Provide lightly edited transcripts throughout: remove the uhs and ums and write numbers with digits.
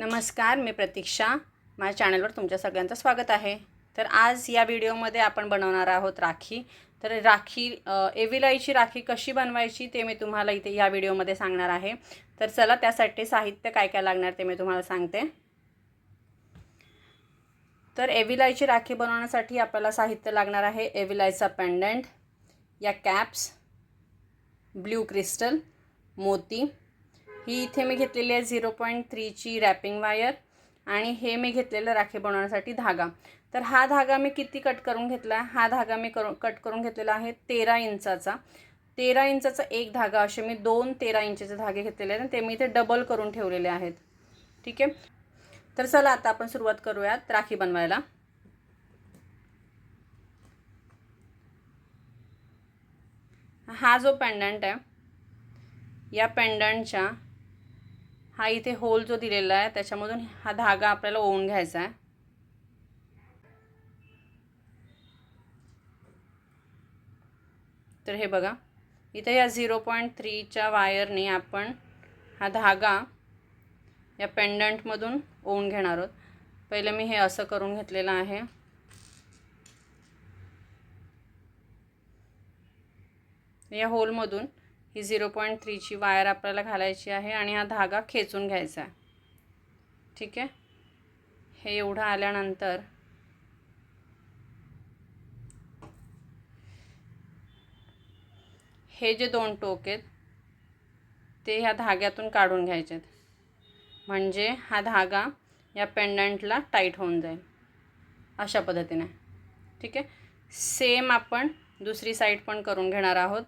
नमस्कार, मी प्रतीक्षा. माझ्या चॅनलवर तुमच्या सगळ्यांचं स्वागत आहे. तर आज या व्हिडिओमध्ये आपण बनवणार आहोत राखी. तर एविलाईची राखी कशी बनवायची ते मी तुम्हाला इथे या व्हिडिओमध्ये सांगणार आहे. तर चला, त्यासाठी साहित्य काय काय लागणार ते मी तुम्हाला सांगते. तर एविलाईची राखी बनवण्यासाठी आपल्याला साहित्य लागणार आहे एविलाईचा पेंडंट, या कॅप्स, ब्ल्यू क्रिस्टल, मोती. ही इथे मी घेतलेली आहे 0.3ची रॅपिंग वायर, आणि हे मी घेतलेलं राखी बनवण्यासाठी धागा. तर हा धागा मी किती कट करून घेतला आहे? हा धागा मी कट करून घेतलेला आहे 13 इंचाचा. 13 इंचाचा एक धागा, असे मी 2 13 इंचचे धागे घेतलेले आहेत. ते मी इथे डबल करून ठेवलेले आहेत. ठीक आहे. तर चला, आता आपण सुरुवात करूयात राखी बनवायला. हा जो पेंडंट आहे, या पेंडंटच्या हा इथे होल जो दिलेला आहे त्याच्यामधून हा धागा आपल्याला ओवून घ्यायचा आहे. तर हे बघा, इथे या 0.3च्या वायरने आपण हा धागा या पेंडंटमधून ओवून घेणार आहोत. पहिले मी हे असं करून घेतलेलं आहे. या होलमधून ही 0.3ची वायर आपल्याला घालायची आहे आणि हा धागा खेचून घ्यायचा आहे. ठीक आहे. हे एवढं आल्यानंतर हे जे 2 टोक आहेत ते ह्या धाग्यातून काढून घ्यायचे आहेत, म्हणजे हा धागा या पेंडंटला टाईट होऊन जाईल अशा पद्धतीने. ठीक आहे. सेम आपण दुसरी साईड पण करून घेणार आहोत.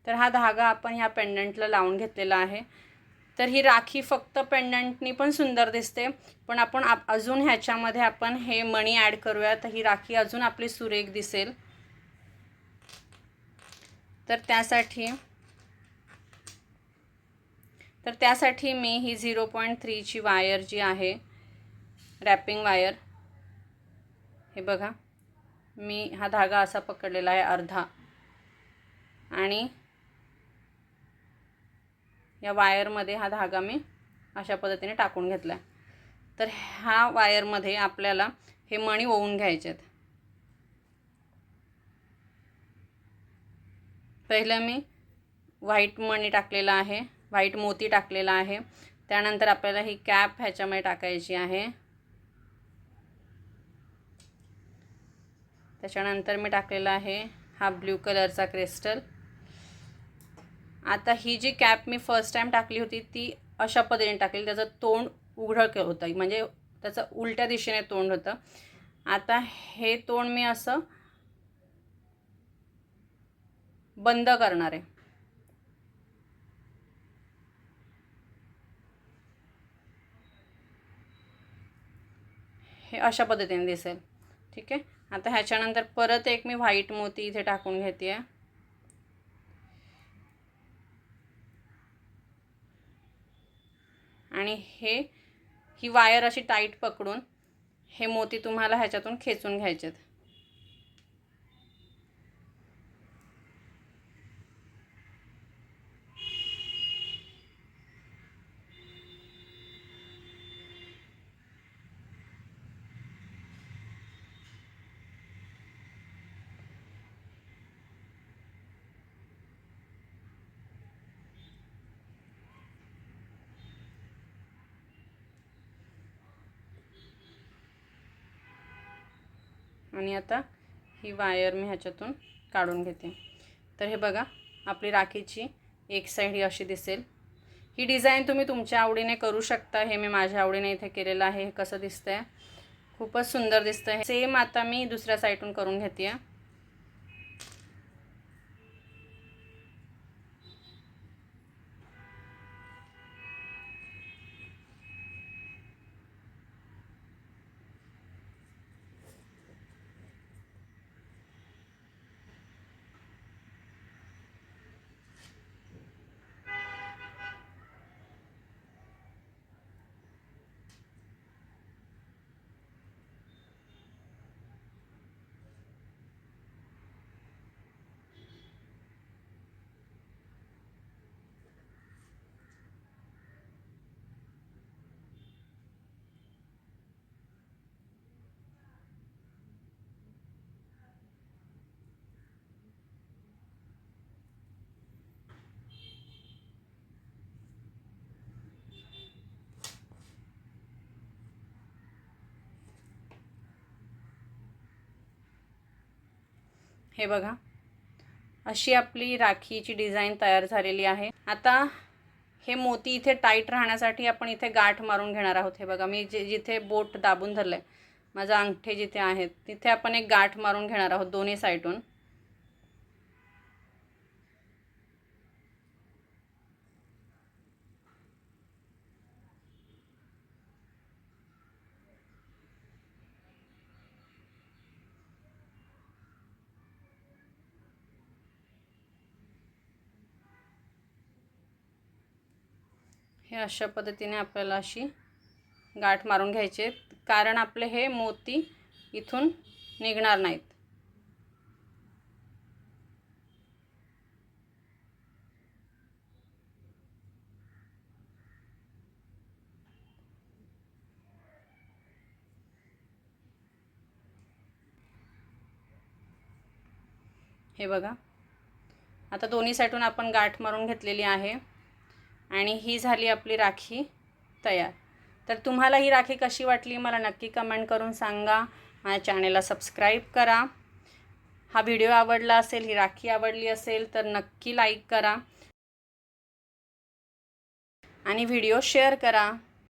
तर हा धागा आपण ह्या पेंडंटला लावून घेतलेला आहे. तर ही राखी फक्त पेंडंटनी पण सुंदर दिसते, पण आपण अजून ह्याच्यामध्ये आपण हे मणी ॲड करूया, तर ही राखी अजून आपली सुरेख दिसेल. तर त्यासाठी मी ही 0.3ची वायर जी आहे, रॅपिंग वायर, हे बघा, मी हा धागा असा पकडलेला आहे अर्धा, आणि या वायरमध्ये हा धागा मी अशा पद्धतीने टाकून घेतला आहे. तर ह्या वायरमध्ये आपल्याला हे मणी ओवून घ्यायचे आहेत. पहिलं मी व्हाईट मणी टाकलेला आहे, व्हाईट मोती टाकलेला आहे. त्यानंतर आपल्याला ही कॅप ह्याच्यामध्ये टाकायची आहे. त्याच्यानंतर मी टाकलेला आहे हा ब्ल्यू कलरचा क्रिस्टल. आता ही जी कॅप मी फर्स्ट टाइम टाकली होती ती अशा पद्धतीने टाकली, त्याचं तोंड उघडं होतं, म्हणजे त्याचं उलट्या दिशेने तोंड होतं. आता हे तोंड मी असं बंद करणार आहे. हे अशा पद्धतीने दिसेल. ठीक आहे. आता ह्याच्यानंतर परत एक मी व्हाईट मोती इथे टाकून घेते आहे. आणि ही वायर अशी टाईट पकडून हे मोती तुम्हाला ह्याच्यातून खेचून घ्यायचे आहेत. आणि आता ही वायर मी ह्याच्यातून काढून घेते. तर हे बघा, आपली राखीची एक साईड ही अशी दिसेल. ही डिझाईन तुम्ही तुमच्या आवडीने करू शकता. हे मी माझ्या आवडीने इथे केलेलं आहे. हे कसं दिसतंय? खूपच सुंदर दिसतंय. सेम आता मी दुसऱ्या साईडून करून घेते आहे. हे बघा, अशी आपली राखीची डिझाईन तयार झालेली आहे. आता हे मोती इथे टाईट राहण्यासाठी आपण इथे गाठ मारून घेणार आहोत. हे बघा, मी जिथे बोट दाबून धरलं आहे, माझं अंगठे जिथे आहेत तिथे आपण एक गाठ मारून घेणार आहोत दोन्ही साईडून. हे अशा पद्धतीने आपल्याला अशी गाठ मारून घ्यायचे, कारण आपले हे मोती इथून निघणार नाहीत. हे बघा, आता दोन्ही साईडून आपण गाठ मारून घेतलेली आहे आणि ही झाली आपली राखी तयार. तर तुम्हाला ही राखी कशी वाटली मला नक्की कमेंट करून सांगा. माझ्या चॅनेलला सबस्क्राईब करा. हा व्हिडिओ आवडला असेल, ही राखी आवडली असेल तर नक्की लाईक करा आणि व्हिडिओ शेअर करा.